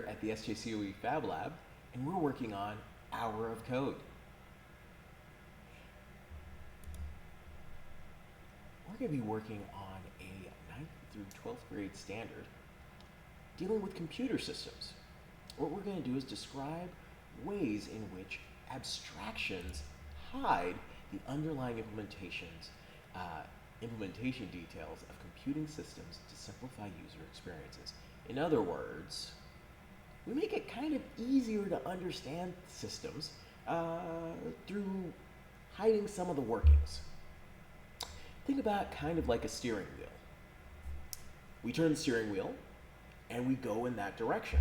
at the SJCOE Fab Lab, and we're working on Hour of Code. We're going to be working on a 9th through 12th grade standard dealing with computer systems. What we're going to do is describe ways in which abstractions hide the underlying implementation details of computing systems to simplify user experiences. In other words, we make it kind of easier to understand systems through hiding some of the workings. Think about it kind of like a steering wheel. We turn the steering wheel and we go in that direction.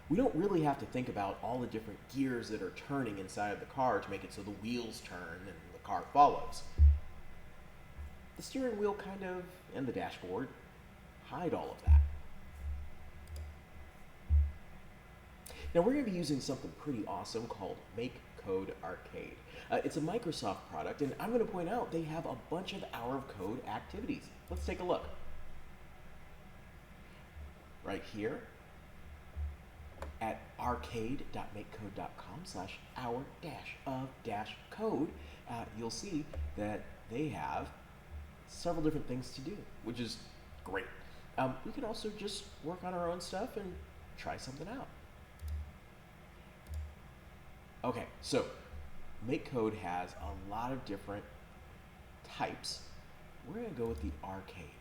We don't really have to think about all the different gears that are turning inside of the car to make it so the wheels turn and the car follows. The steering wheel kind of, and the dashboard, hide all of that. Now we're going to be using something pretty awesome called MakeCode Arcade. It's a Microsoft product, and I'm going to point out they have a bunch of Hour of Code activities. Let's take a look. Right here at arcade.makecode.com/hour-of-code, you'll see that they have several different things to do, which is great. We can also just work on our own stuff and try something out. Okay, so MakeCode has a lot of different types. We're going to go with the arcade.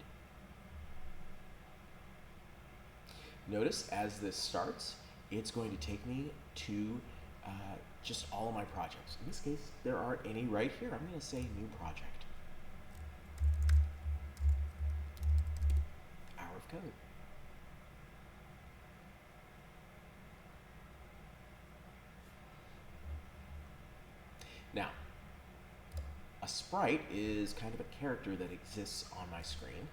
Notice as this starts, it's going to take me to just all of my projects. In this case, there aren't any right here. I'm going to say new project. Hour of Code. Now, a sprite is kind of a character that exists on my screen.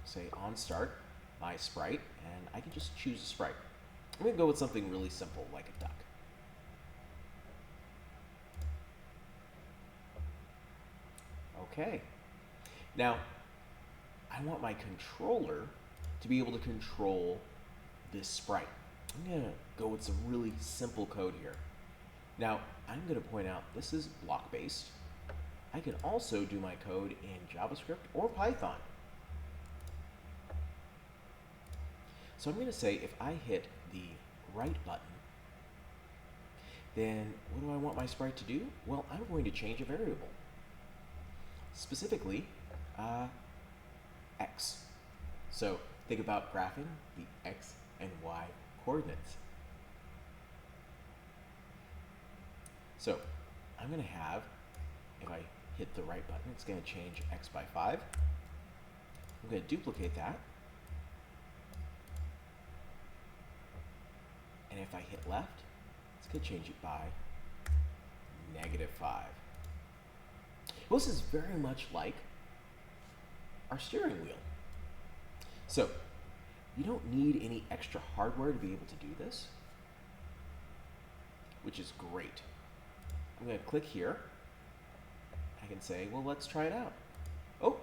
Say on start, my sprite, and I can just choose a sprite. I'm going to go with something really simple like a duck. Okay. Now, I want my controller to be able to control this sprite. I'm going to go with some really simple code here. Now, I'm going to point out this is block-based. I can also do my code in JavaScript or Python. So I'm going to say if I hit the right button, then what do I want my sprite to do? Well, I'm going to change a variable. Specifically, x. So think about graphing the x and y coordinates. So I'm going to have, if I hit the right button, it's going to change x by 5. I'm going to duplicate that. And if I hit left, it's going to change it by -5. Well, this is very much like our steering wheel. So you don't need any extra hardware to be able to do this, which is great. I'm going to click here. I can say, well, let's try it out. Oh!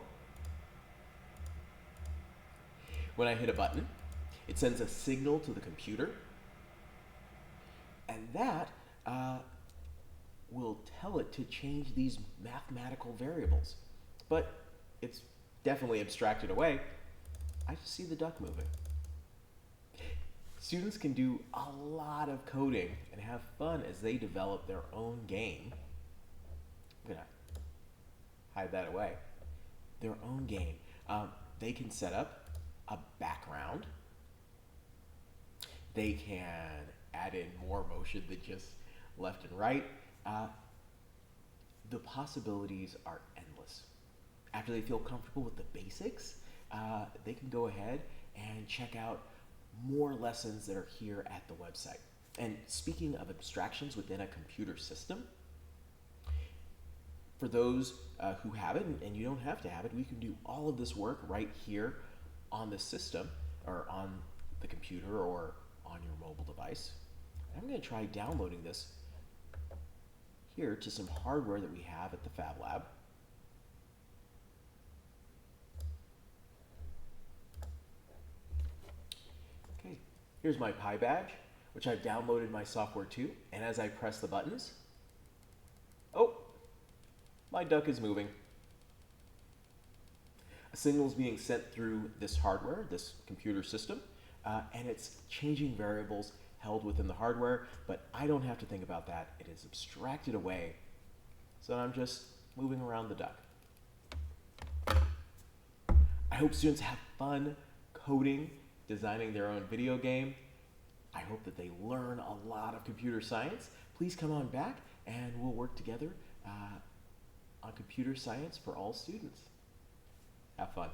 When I hit a button, it sends a signal to the computer, and that will tell it to change these mathematical variables. But it's definitely abstracted away. I just see the duck moving. Students can do a lot of coding and have fun as they develop their own game. I'm going to hide that away. Their own game. They can set up a background. They can add in more motion than just left and right. The possibilities are endless. After they feel comfortable with the basics, they can go ahead and check out more lessons that are here at the website. And speaking of abstractions within a computer system, for those who have it, and you don't have to have it, we can do all of this work right here on the system, or on the computer, or on your mobile device. I'm going to try downloading this here to some hardware that we have at the Fab Lab. Okay, Here's my Pi badge, which I've downloaded my software to, and as I press the buttons, oh, my duck is moving. A signal is being sent through this hardware, this computer system, and it's changing variables held within the hardware, but I don't have to think about that. It is abstracted away, so I'm just moving around the duck. I hope students have fun coding, designing their own video game. I hope that they learn a lot of computer science. Please come on back and we'll work together on computer science for all students. Have fun.